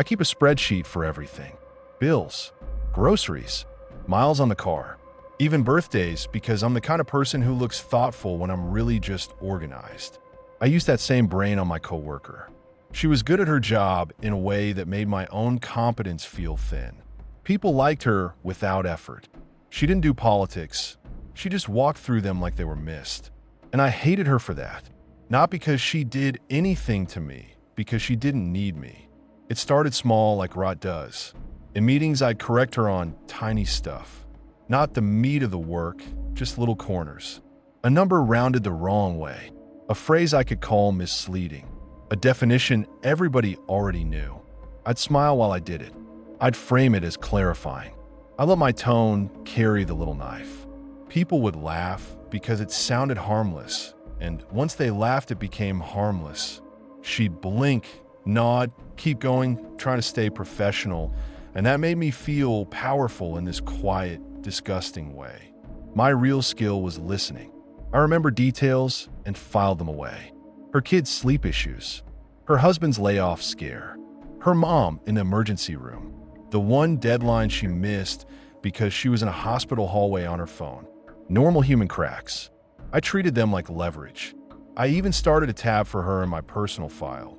I keep a spreadsheet for everything: bills, groceries, miles on the car, even birthdays, because I'm the kind of person who looks thoughtful when I'm really just organized. I use that same brain on my coworker. She was good at her job in a way that made my own competence feel thin. People liked her without effort. She didn't do politics. She just walked through them like they were mist. And I hated her for that. Not because she did anything to me, because she didn't need me. It started small like rot does. In meetings, I'd correct her on tiny stuff. Not the meat of the work, just little corners. A number rounded the wrong way. A phrase I could call misleading. A definition everybody already knew. I'd smile while I did it. I'd frame it as clarifying. I let my tone carry the little knife. People would laugh because it sounded harmless, and once they laughed, it became harmless. She'd blink, nod, keep going, trying to stay professional, and that made me feel powerful in this quiet, disgusting way. My real skill was listening. I remember details and filed them away. Her kids' sleep issues, her husband's layoff scare, her mom in the emergency room, the one deadline she missed because she was in a hospital hallway on her phone. Normal human cracks. I treated them like leverage. I even started a tab for her in my personal file.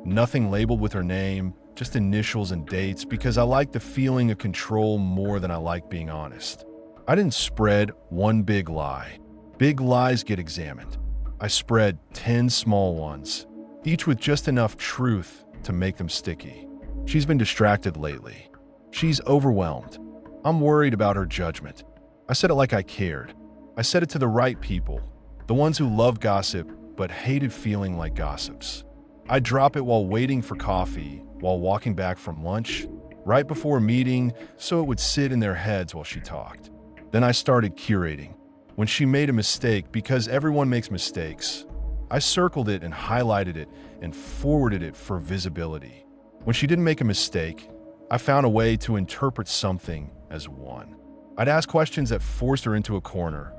Nothing labeled with her name, just initials and dates, because I like the feeling of control more than I like being honest. I didn't spread one big lie. Big lies get examined. I spread 10 small ones, each with just enough truth to make them sticky. She's been distracted lately. She's overwhelmed. I'm worried about her judgment. I said it like I cared. I said it to the right people, the ones who love gossip but hated feeling like gossips. I'd drop it while waiting for coffee, while walking back from lunch, right before a meeting, so it would sit in their heads while she talked. Then I started curating. When she made a mistake, because everyone makes mistakes, I circled it and highlighted it and forwarded it for visibility. When she didn't make a mistake, I found a way to interpret something as one. I'd ask questions that forced her into a corner.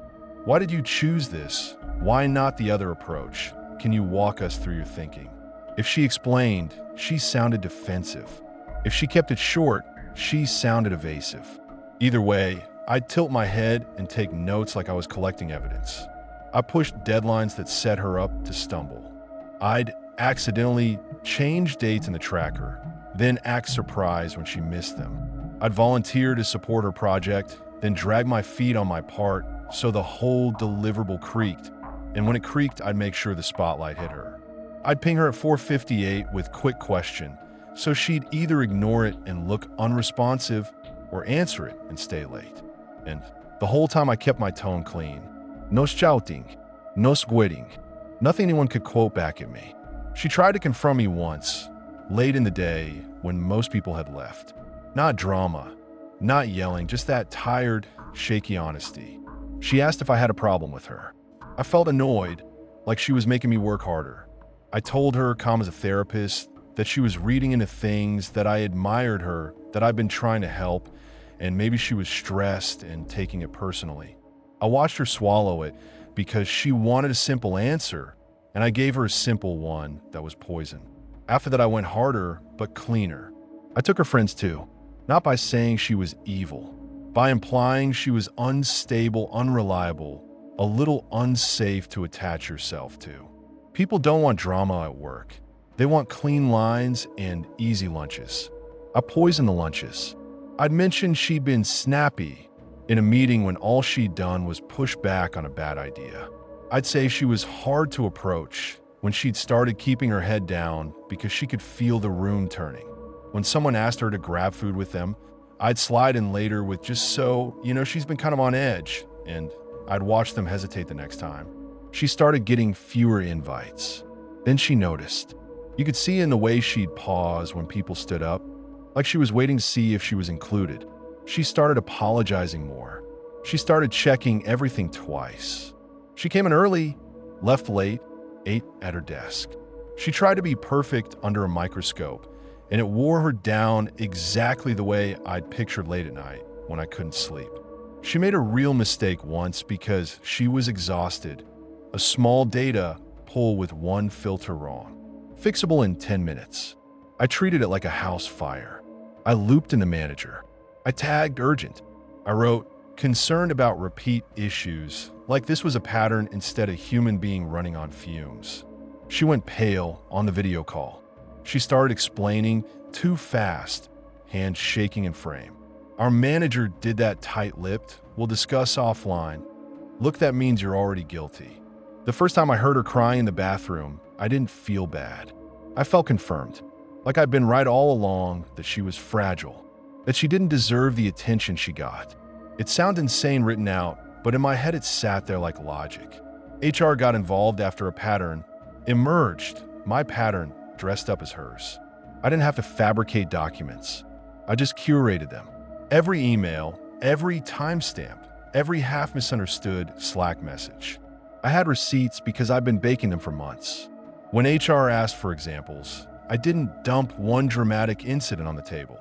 Why did you choose this? Why not the other approach? Can you walk us through your thinking? If she explained, she sounded defensive. If she kept it short, she sounded evasive. Either way, I'd tilt my head and take notes like I was collecting evidence. I pushed deadlines that set her up to stumble. I'd accidentally change dates in the tracker, then act surprised when she missed them. I'd volunteer to support her project, then drag my feet on my part so the whole deliverable creaked, and when it creaked, I'd make sure the spotlight hit her. I'd ping her at 4:58 with quick question, so she'd either ignore it and look unresponsive or answer it and stay late. And the whole time I kept my tone clean. No shouting, no squitting, nothing anyone could quote back at me. She tried to confront me once, late in the day when most people had left. Not drama, not yelling, just that tired, shaky honesty. She asked if I had a problem with her. I felt annoyed, like she was making me work harder. I told her, calm as a therapist, that she was reading into things, that I admired her, that I'd been trying to help, and maybe she was stressed and taking it personally. I watched her swallow it because she wanted a simple answer, and I gave her a simple one that was poison. After that, I went harder, but cleaner. I took her friends too, not by saying she was evil, by implying she was unstable, unreliable, a little unsafe to attach yourself to. People don't want drama at work. They want clean lines and easy lunches. I poisoned the lunches. I'd mentioned she'd been snappy in a meeting when all she'd done was push back on a bad idea. I'd say she was hard to approach when she'd started keeping her head down because she could feel the room turning. When someone asked her to grab food with them, I'd slide in later with just so, she's been kind of on edge, and I'd watch them hesitate the next time. She started getting fewer invites. Then she noticed. You could see in the way she'd pause when people stood up, like she was waiting to see if she was included. She started apologizing more. She started checking everything twice. She came in early, left late, ate at her desk. She tried to be perfect under a microscope, and it wore her down exactly the way I'd pictured late at night when I couldn't sleep. She made a real mistake once because she was exhausted. A small data pull with one filter wrong. Fixable in 10 minutes. I treated it like a house fire. I looped in the manager. I tagged urgent. I wrote, concerned about repeat issues, like this was a pattern instead of a human being running on fumes. She went pale on the video call. She started explaining too fast, hands shaking in frame. Our manager did that tight-lipped, we'll discuss offline. Look, that means you're already guilty. The first time I heard her crying in the bathroom, I didn't feel bad. I felt confirmed, like I'd been right all along, that she was fragile, that she didn't deserve the attention she got. It sounded insane written out, but in my head it sat there like logic. HR got involved after a pattern emerged, my pattern dressed up as hers. I didn't have to fabricate documents. I just curated them. Every email, every timestamp, every half misunderstood Slack message. I had receipts because I'd been baking them for months. When HR asked for examples, I didn't dump one dramatic incident on the table.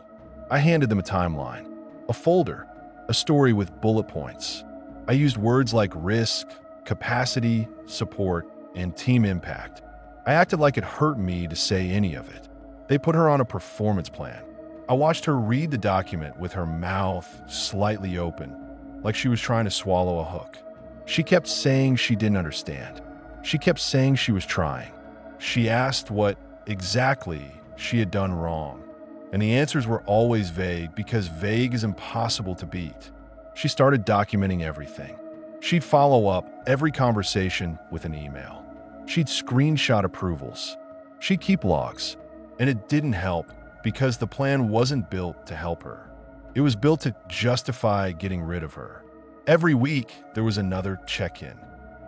I handed them a timeline, a folder, a story with bullet points. I used words like risk, capacity, support, and team impact. I acted like it hurt me to say any of it. They put her on a performance plan. I watched her read the document with her mouth slightly open, like she was trying to swallow a hook. She kept saying she didn't understand. She kept saying she was trying. She asked what exactly she had done wrong, and the answers were always vague because vague is impossible to beat. She started documenting everything. She'd follow up every conversation with an email. She'd screenshot approvals. She'd keep logs, and it didn't help because the plan wasn't built to help her. It was built to justify getting rid of her. Every week, there was another check-in,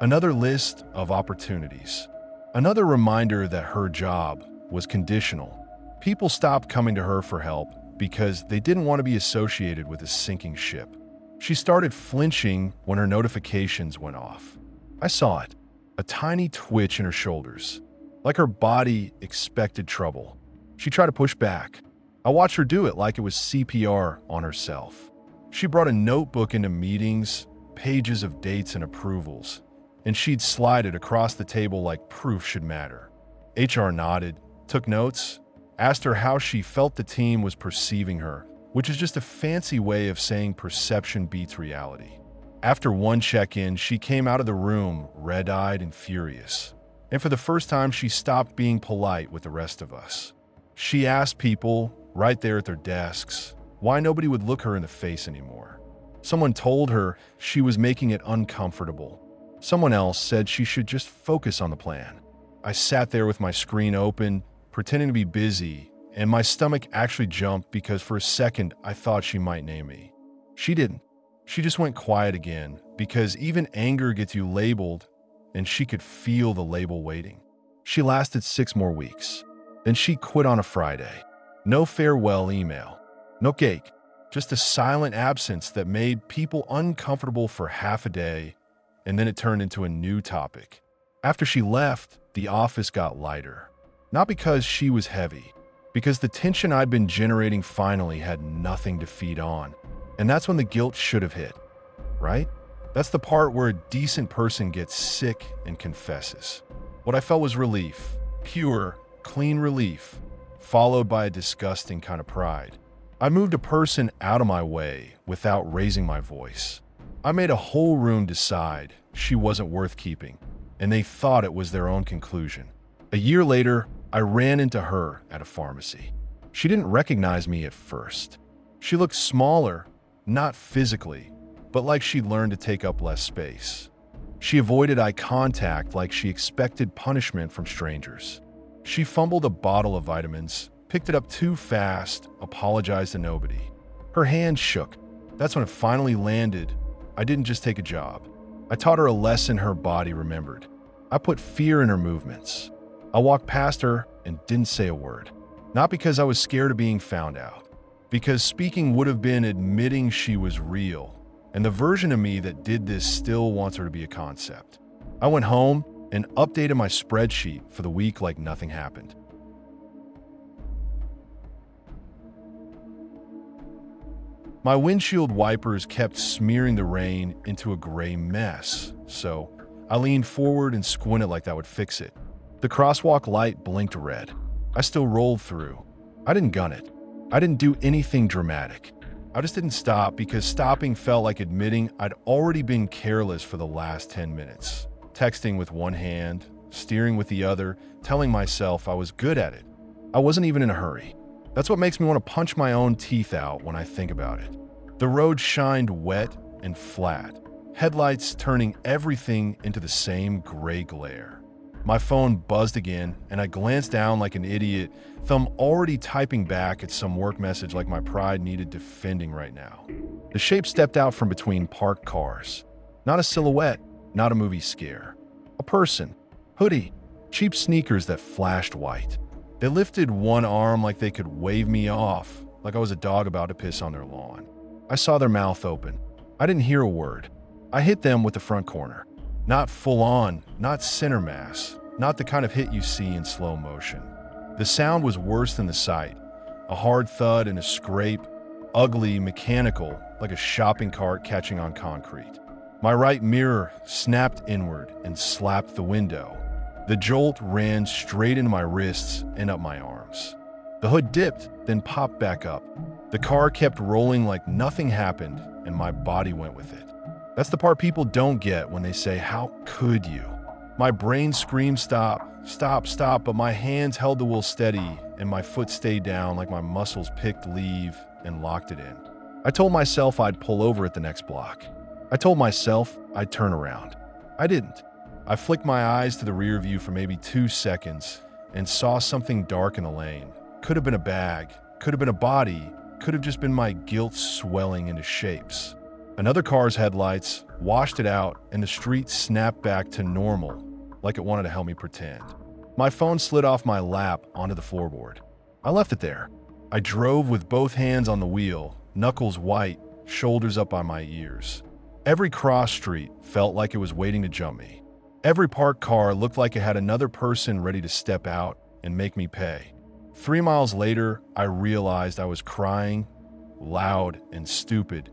another list of opportunities, another reminder that her job was conditional. People stopped coming to her for help because they didn't want to be associated with a sinking ship. She started flinching when her notifications went off. I saw it, a tiny twitch in her shoulders, like her body expected trouble. She tried to push back. I watched her do it like it was CPR on herself. She brought a notebook into meetings, pages of dates and approvals, and she'd slide it across the table like proof should matter. HR nodded, took notes, asked her how she felt the team was perceiving her, which is just a fancy way of saying perception beats reality. After one check-in, she came out of the room red-eyed and furious. And for the first time, she stopped being polite with the rest of us. She asked people, right there at their desks, why nobody would look her in the face anymore. Someone told her she was making it uncomfortable. Someone else said she should just focus on the plan. I sat there with my screen open, pretending to be busy, and my stomach actually jumped because for a second I thought she might name me. She didn't. She just went quiet again because even anger gets you labeled, and she could feel the label waiting. She lasted 6 more weeks. Then she quit on a Friday. No farewell email. No cake. Just a silent absence that made people uncomfortable for half a day, and then it turned into a new topic. After she left, the office got lighter. Not because she was heavy, because the tension I'd been generating finally had nothing to feed on. And that's when the guilt should have hit, right? That's the part where a decent person gets sick and confesses. What I felt was relief, pure, clean relief, followed by a disgusting kind of pride. I moved a person out of my way without raising my voice. I made a whole room decide she wasn't worth keeping, and they thought it was their own conclusion. A year later, I ran into her at a pharmacy. She didn't recognize me at first. She looked smaller, not physically, but like she'd learned to take up less space. She avoided eye contact like she expected punishment from strangers. She fumbled a bottle of vitamins, picked it up too fast, apologized to nobody. Her hand shook. That's when it finally landed. I didn't just take a job. I taught her a lesson her body remembered. I put fear in her movements. I walked past her and didn't say a word. Not because I was scared of being found out, because speaking would have been admitting she was real, and the version of me that did this still wants her to be a concept. I went home and updated my spreadsheet for the week like nothing happened. My windshield wipers kept smearing the rain into a gray mess, so I leaned forward and squinted like that would fix it. The crosswalk light blinked red. I still rolled through. I didn't gun it. I didn't do anything dramatic. I just didn't stop because stopping felt like admitting I'd already been careless for the last 10 minutes. Texting with one hand, steering with the other, telling myself I was good at it. I wasn't even in a hurry. That's what makes me want to punch my own teeth out when I think about it. The road shined wet and flat, headlights turning everything into the same gray glare. My phone buzzed again, and I glanced down like an idiot, thumb already typing back at some work message like my pride needed defending right now. The shape stepped out from between parked cars. Not a silhouette, not a movie scare. A person, hoodie, cheap sneakers that flashed white. They lifted one arm like they could wave me off, like I was a dog about to piss on their lawn. I saw their mouth open. I didn't hear a word. I hit them with the front corner. Not full on, not center mass, not the kind of hit you see in slow motion. The sound was worse than the sight. A hard thud and a scrape, ugly, mechanical, like a shopping cart catching on concrete. My right mirror snapped inward and slapped the window. The jolt ran straight into my wrists and up my arms. The hood dipped, then popped back up. The car kept rolling like nothing happened, and my body went with it. That's the part people don't get when they say, "How could you?" My brain screamed, "Stop, stop, stop," but my hands held the wheel steady, and my foot stayed down like my muscles picked leave and locked it in. I told myself I'd pull over at the next block. I told myself I'd turn around. I didn't. I flicked my eyes to the rear view for maybe 2 seconds and saw something dark in the lane. Could have been a bag, could have been a body, could have just been my guilt swelling into shapes. Another car's headlights washed it out, and the street snapped back to normal, like it wanted to help me pretend. My phone slid off my lap onto the floorboard. I left it there. I drove with both hands on the wheel, knuckles white, shoulders up by my ears. Every cross street felt like it was waiting to jump me. Every parked car looked like it had another person ready to step out and make me pay. 3 miles later, I realized I was crying, loud and stupid.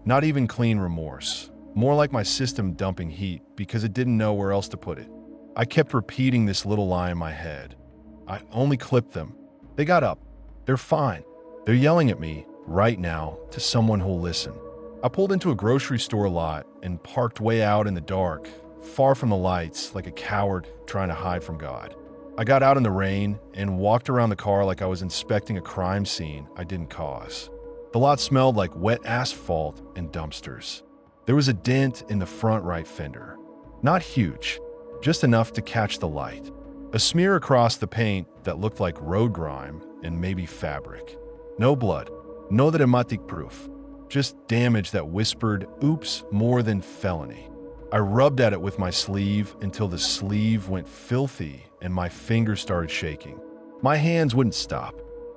Not even clean remorse. More like my system dumping heat because it didn't know where else to put it. I kept repeating this little lie in my head. I only clipped them. They got up. They're fine. They're yelling at me right now to someone who'll listen. I pulled into a grocery store lot and parked way out in the dark, far from the lights, like a coward trying to hide from God. I got out in the rain and walked around the car like I was inspecting a crime scene I didn't cause. The lot smelled like wet asphalt and dumpsters. There was a dent in the front right fender. Not huge, just enough to catch the light. A smear across the paint that looked like road grime and maybe fabric. No blood, no dramatic proof. Just damage that whispered, "Oops," more than felony. I rubbed at it with my sleeve until the sleeve went filthy and my fingers started shaking. My hands wouldn't stop.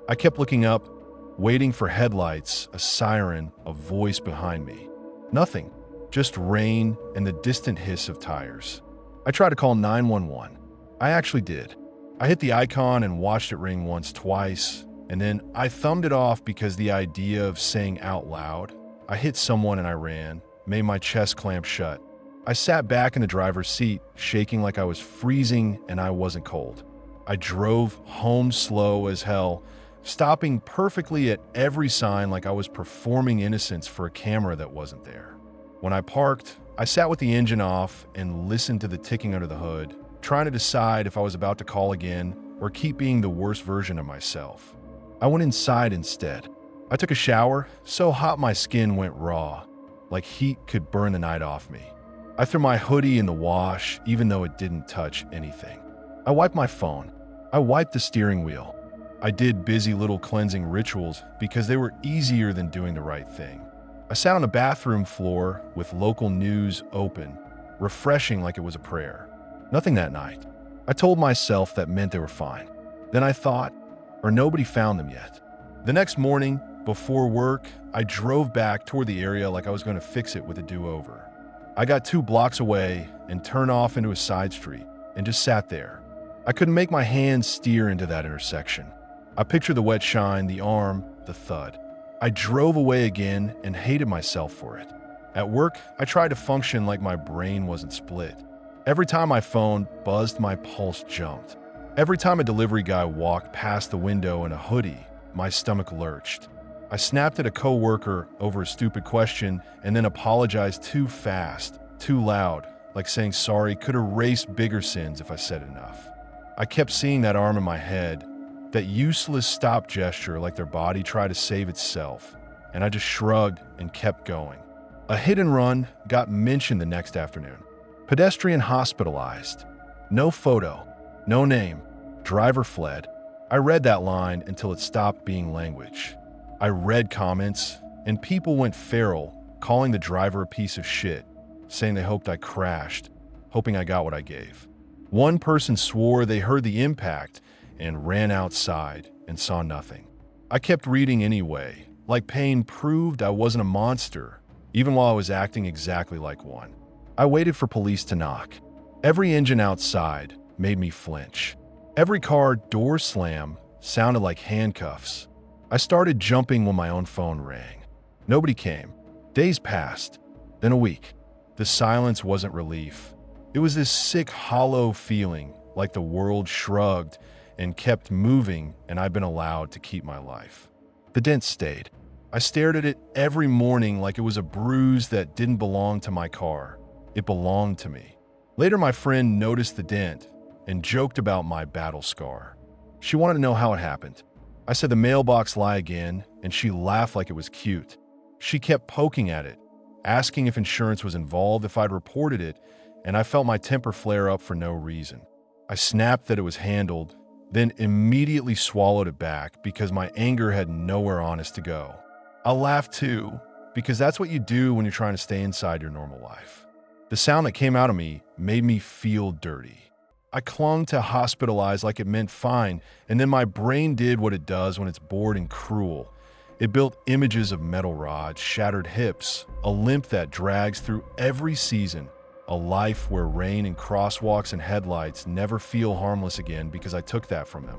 I kept looking up, waiting for headlights, a siren, a voice behind me. Nothing, just rain and the distant hiss of tires. I tried to call 911. I actually did. I hit the icon and watched it ring once, twice, and then I thumbed it off because the idea of saying out loud, "I hit someone and I ran," made my chest clamp shut. I sat back in the driver's seat, shaking like I was freezing and I wasn't cold. I drove home slow as hell, stopping perfectly at every sign like I was performing innocence for a camera that wasn't there. When I parked, I sat with the engine off and listened to the ticking under the hood, trying to decide if I was about to call again or keep being the worst version of myself. I went inside instead. I took a shower, so hot my skin went raw, like heat could burn the night off me. I threw my hoodie in the wash, even though it didn't touch anything. I wiped my phone. I wiped the steering wheel. I did busy little cleansing rituals because they were easier than doing the right thing. I sat on the bathroom floor with local news open, refreshing like it was a prayer. Nothing that night. I told myself that meant they were fine. Then I thought, or nobody found them yet. The next morning, before work, I drove back toward the area like I was going to fix it with a do-over. I got 2 blocks away and turned off into a side street and just sat there. I couldn't make my hands steer into that intersection. I pictured the wet shine, the arm, the thud. I drove away again and hated myself for it. At work, I tried to function like my brain wasn't split. Every time my phone buzzed, my pulse jumped. Every time a delivery guy walked past the window in a hoodie, my stomach lurched. I snapped at a coworker over a stupid question and then apologized too fast, too loud, like saying sorry could erase bigger sins if I said enough. I kept seeing that arm in my head, that useless stop gesture like their body tried to save itself, and I just shrugged and kept going. A hit and run got mentioned the next afternoon. Pedestrian hospitalized. No photo, no name, driver fled. I read that line until it stopped being language. I read comments, and people went feral, calling the driver a piece of shit, saying they hoped I crashed, hoping I got what I gave. One person swore they heard the impact and ran outside and saw nothing. I kept reading anyway, like pain proved I wasn't a monster, even while I was acting exactly like one. I waited for police to knock. Every engine outside made me flinch. Every car door slam sounded like handcuffs. I started jumping when my own phone rang. Nobody came. Days passed, then a week. The silence wasn't relief. It was this sick, hollow feeling, like the world shrugged and kept moving and I'd been allowed to keep my life. The dent stayed. I stared at it every morning like it was a bruise that didn't belong to my car. It belonged to me. Later, my friend noticed the dent and joked about my battle scar. She wanted to know how it happened. I said the mailbox lie again, and she laughed like it was cute. She kept poking at it, asking if insurance was involved, if I'd reported it, and I felt my temper flare up for no reason. I snapped that it was handled, then immediately swallowed it back because my anger had nowhere honest to go. I laughed too, because that's what you do when you're trying to stay inside your normal life. The sound that came out of me made me feel dirty. I clung to hospitalized like it meant fine, and then my brain did what it does when it's bored and cruel. It built images of metal rods, shattered hips, a limp that drags through every season, a life where rain and crosswalks and headlights never feel harmless again because I took that from them.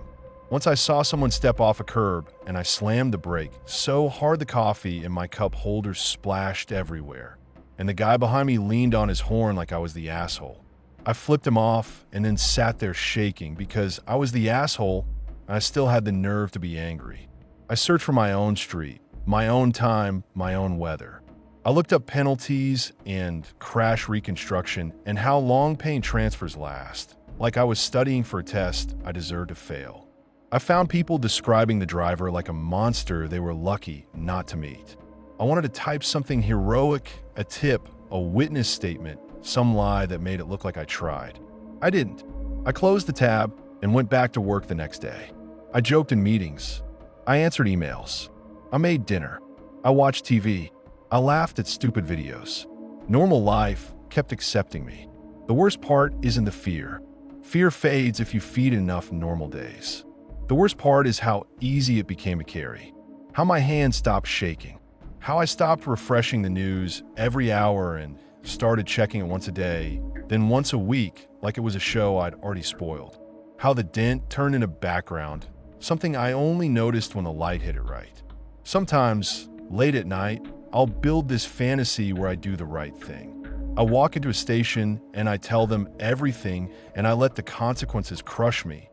Once I saw someone step off a curb and I slammed the brake so hard the coffee in my cup holder splashed everywhere, and the guy behind me leaned on his horn like I was the asshole. I flipped him off and then sat there shaking because I was the asshole and I still had the nerve to be angry. I searched for my own street, my own time, my own weather. I looked up penalties and crash reconstruction and how long pain transfers last, like I was studying for a test I deserved to fail. I found people describing the driver like a monster they were lucky not to meet. I wanted to type something heroic, a tip, a witness statement, some lie that made it look like I tried. I didn't. I closed the tab and went back to work the next day. I joked in meetings. I answered emails. I made dinner. I watched TV. I laughed at stupid videos. Normal life kept accepting me. The worst part isn't the fear. Fear fades if you feed enough normal days. The worst part is how easy it became to carry. How my hands stopped shaking. How I stopped refreshing the news every hour and started checking it once a day, then once a week like it was a show I'd already spoiled. How the dent turned into background, something I only noticed when the light hit it right. Sometimes, late at night, I'll build this fantasy where I do the right thing. I walk into a station and I tell them everything and I let the consequences crush me,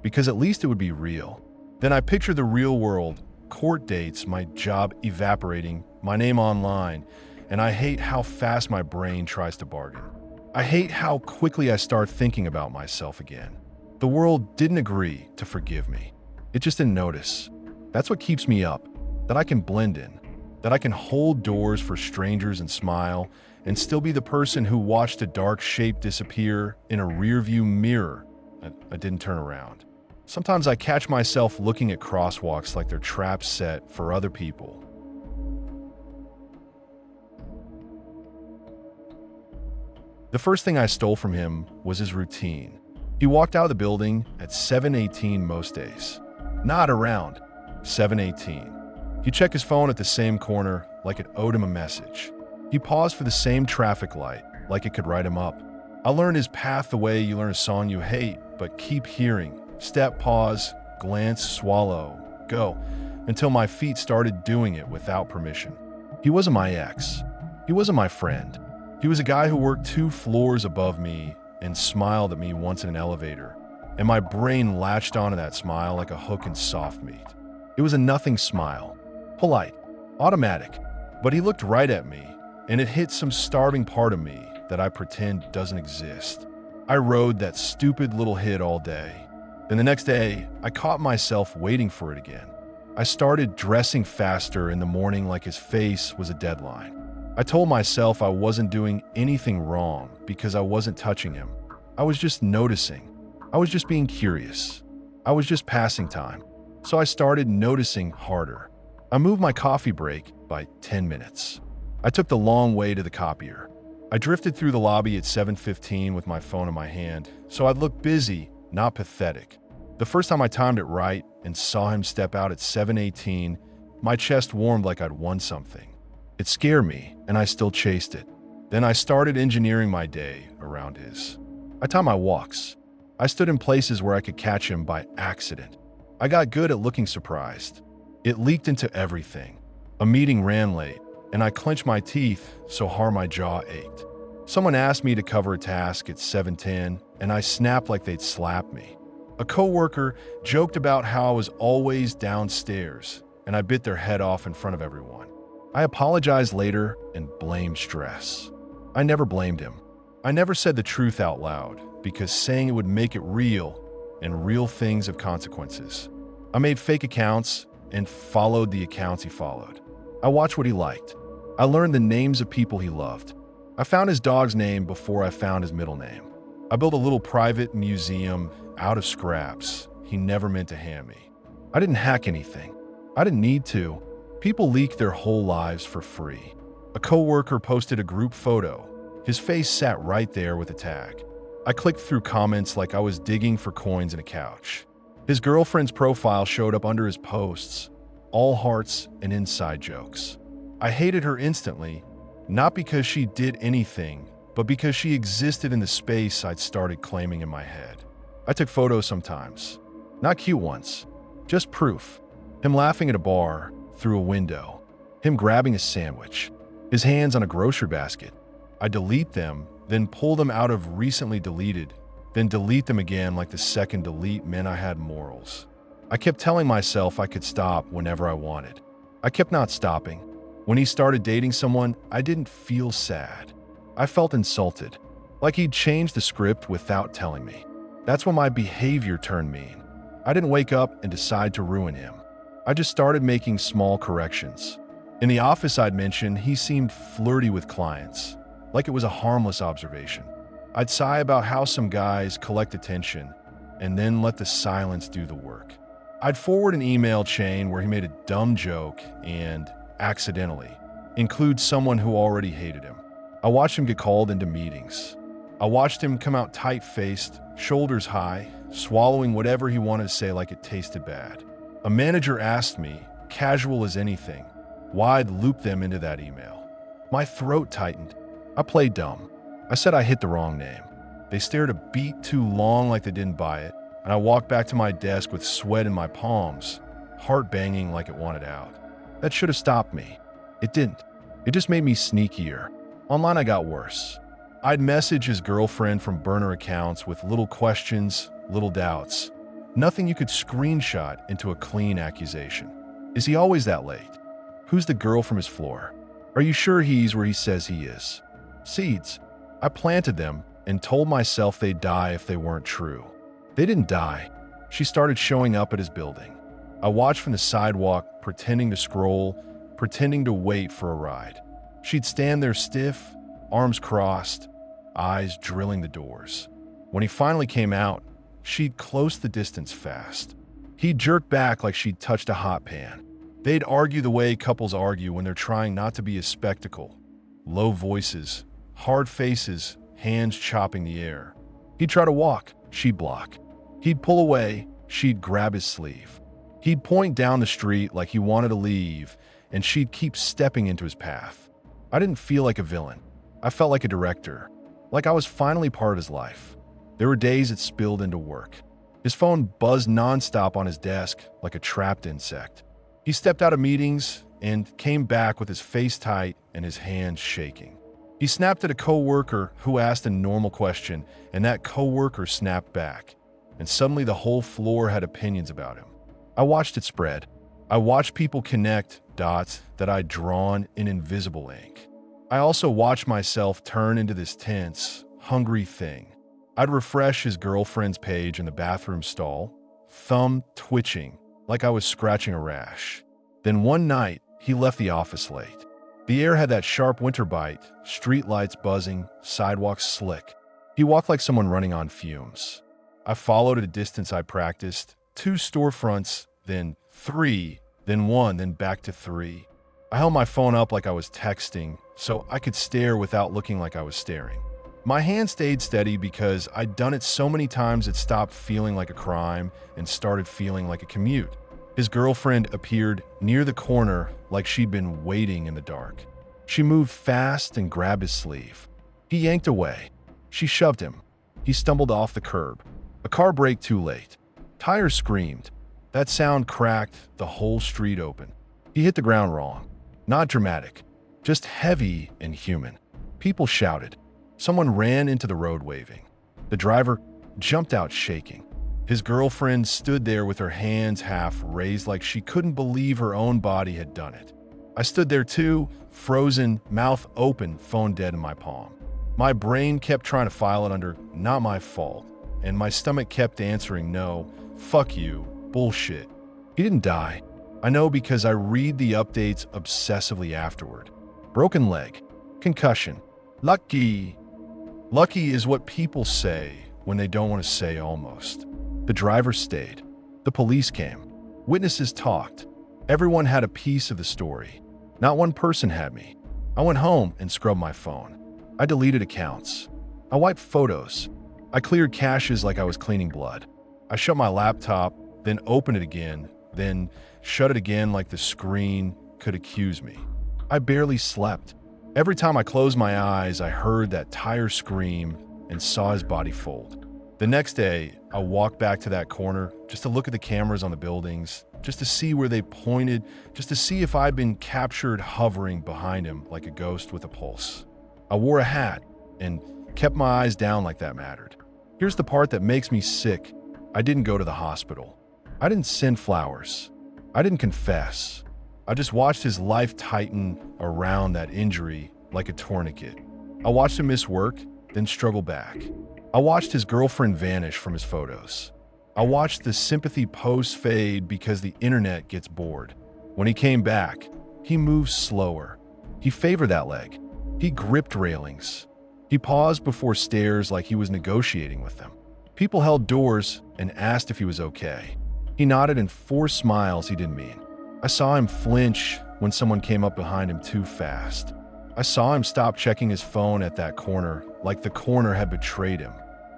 because at least it would be real. Then I picture the real world, court dates, my job evaporating, my name online, and I hate how fast my brain tries to bargain. I hate how quickly I start thinking about myself again. The world didn't agree to forgive me. It just didn't notice. That's what keeps me up, that I can blend in, that I can hold doors for strangers and smile, and still be the person who watched a dark shape disappear in a rearview mirror. I didn't turn around. Sometimes I catch myself looking at crosswalks like they're traps set for other people. The first thing I stole from him was his routine. He walked out of the building at 7:18 most days. Not around. 7:18. He'd check his phone at the same corner like it owed him a message. He paused for the same traffic light like it could write him up. I learned his path the way you learn a song you hate but keep hearing. Step, pause, glance, swallow, go, until my feet started doing it without permission. He wasn't my ex. He wasn't my friend. He was a guy who worked 2 floors above me and smiled at me once in an elevator, and my brain latched onto that smile like a hook in soft meat. It was a nothing smile. Polite. Automatic. But he looked right at me, and it hit some starving part of me that I pretend doesn't exist. I rode that stupid little hit all day. Then the next day, I caught myself waiting for it again. I started dressing faster in the morning like his face was a deadline. I told myself I wasn't doing anything wrong because I wasn't touching him. I was just noticing. I was just being curious. I was just passing time. So I started noticing harder. I moved my coffee break by 10 minutes. I took the long way to the copier. I drifted through the lobby at 7:15 with my phone in my hand, so I'd look busy, not pathetic. The first time I timed it right and saw him step out at 7:18, my chest warmed like I'd won something. It scared me, and I still chased it. Then I started engineering my day around his. I timed my walks. I stood in places where I could catch him by accident. I got good at looking surprised. It leaked into everything. A meeting ran late, and I clenched my teeth so hard my jaw ached. Someone asked me to cover a task at 7:10, and I snapped like they'd slapped me. A coworker joked about how I was always downstairs, and I bit their head off in front of everyone. I apologized later and blamed stress. I never blamed him. I never said the truth out loud because saying it would make it real, and real things have consequences. I made fake accounts and followed the accounts he followed. I watched what he liked. I learned the names of people he loved. I found his dog's name before I found his middle name. I built a little private museum out of scraps he never meant to hand me. I didn't hack anything. I didn't need to. People leak their whole lives for free. A coworker posted a group photo. His face sat right there with a tag. I clicked through comments like I was digging for coins in a couch. His girlfriend's profile showed up under his posts, all hearts and inside jokes. I hated her instantly, not because she did anything, but because she existed in the space I'd started claiming in my head. I took photos sometimes. Not cute ones. Just proof. Him laughing at a bar, through a window. Him grabbing a sandwich. His hands on a grocery basket. I delete them, then pull them out of recently deleted, then delete them again like the second delete meant I had morals. I kept telling myself I could stop whenever I wanted. I kept not stopping. When he started dating someone, I didn't feel sad. I felt insulted, like he'd changed the script without telling me. That's when my behavior turned mean. I didn't wake up and decide to ruin him. I just started making small corrections. In the office I'd mentioned, he seemed flirty with clients, like it was a harmless observation. I'd sigh about how some guys collect attention and then let the silence do the work. I'd forward an email chain where he made a dumb joke and, accidentally, include someone who already hated him. I watched him get called into meetings. I watched him come out tight-faced, shoulders high, swallowing whatever he wanted to say like it tasted bad. A manager asked me, casual as anything, why I'd loop them into that email. My throat tightened. I played dumb. I said I hit the wrong name. They stared a beat too long like they didn't buy it, and I walked back to my desk with sweat in my palms, heart banging like it wanted out. That should have stopped me. It didn't. It just made me sneakier. Online I got worse. I'd message his girlfriend from burner accounts with little questions, little doubts. Nothing you could screenshot into a clean accusation. Is he always that late? Who's the girl from his floor? Are you sure he's where he says he is? Seeds. I planted them and told myself they'd die if they weren't true. They didn't die. She started showing up at his building. I watched from the sidewalk, pretending to scroll, pretending to wait for a ride. She'd stand there stiff, arms crossed, eyes drilling the doors. When he finally came out, she'd close the distance fast. He'd jerk back like she'd touched a hot pan. They'd argue the way couples argue when they're trying not to be a spectacle. Low voices, hard faces, hands chopping the air. He'd try to walk, she'd block. He'd pull away, she'd grab his sleeve. He'd point down the street like he wanted to leave, and she'd keep stepping into his path. I didn't feel like a villain. I felt like a director, like I was finally part of his life. There were days it spilled into work. His phone buzzed nonstop on his desk like a trapped insect. He stepped out of meetings and came back with his face tight and his hands shaking. He snapped at a coworker who asked a normal question, and that coworker snapped back. And suddenly the whole floor had opinions about him. I watched it spread. I watched people connect dots that I'd drawn in invisible ink. I also watched myself turn into this tense, hungry thing. I'd refresh his girlfriend's page in the bathroom stall, thumb twitching like I was scratching a rash. Then one night, he left the office late. The air had that sharp winter bite, streetlights buzzing, sidewalks slick. He walked like someone running on fumes. I followed at a distance I practiced, 2 storefronts, then 3, then 1, then back to 3. I held my phone up like I was texting, so I could stare without looking like I was staring. My hand stayed steady because I'd done it so many times it stopped feeling like a crime and started feeling like a commute. His girlfriend appeared near the corner like she'd been waiting in the dark. She moved fast and grabbed his sleeve. He yanked away. She shoved him. He stumbled off the curb. A car braked too late. Tires screamed. That sound cracked the whole street open. He hit the ground wrong. Not dramatic, just heavy and human. People shouted. Someone ran into the road waving. The driver jumped out shaking. His girlfriend stood there with her hands half raised like she couldn't believe her own body had done it. I stood there too, frozen, mouth open, phone dead in my palm. My brain kept trying to file it under "not my fault," and my stomach kept answering "no, fuck you, bullshit." He didn't die. I know because I read the updates obsessively afterward. Broken leg, concussion, lucky. Lucky is what people say when they don't want to say almost. The driver stayed. The police came. Witnesses talked. Everyone had a piece of the story. Not one person had me. I went home and scrubbed my phone. I deleted accounts. I wiped photos. I cleared caches like I was cleaning blood. I shut my laptop, then opened it again, then shut it again like the screen could accuse me. I barely slept. Every time I closed my eyes, I heard that tire scream and saw his body fold. The next day, I walked back to that corner just to look at the cameras on the buildings, just to see where they pointed, just to see if I'd been captured hovering behind him like a ghost with a pulse. I wore a hat and kept my eyes down like that mattered. Here's the part that makes me sick. I didn't go to the hospital. I didn't send flowers. I didn't confess. I just watched his life tighten around that injury like a tourniquet. I watched him miss work, then struggle back. I watched his girlfriend vanish from his photos. I watched the sympathy posts fade because the internet gets bored. When he came back, he moved slower. He favored that leg. He gripped railings. He paused before stairs like he was negotiating with them. People held doors and asked if he was okay. He nodded and forced smiles he didn't mean. I saw him flinch when someone came up behind him too fast. I saw him stop checking his phone at that corner like the corner had betrayed him.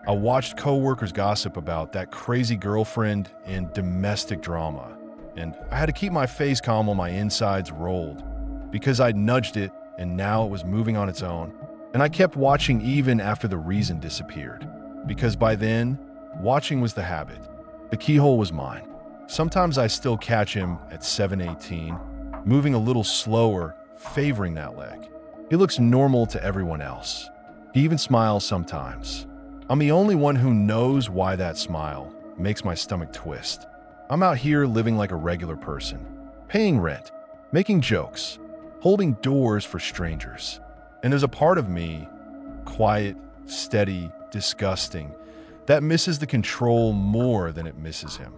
I watched coworkers gossip about that crazy girlfriend and domestic drama, and I had to keep my face calm while my insides rolled because I'd nudged it and now it was moving on its own. And I kept watching even after the reason disappeared, because by then, watching was the habit. The keyhole was mine. Sometimes I still catch him at 7:18, moving a little slower, favoring that leg. He looks normal to everyone else. He even smiles sometimes. I'm the only one who knows why that smile makes my stomach twist. I'm out here living like a regular person, paying rent, making jokes, holding doors for strangers. And there's a part of me, quiet, steady, disgusting, that misses the control more than it misses him.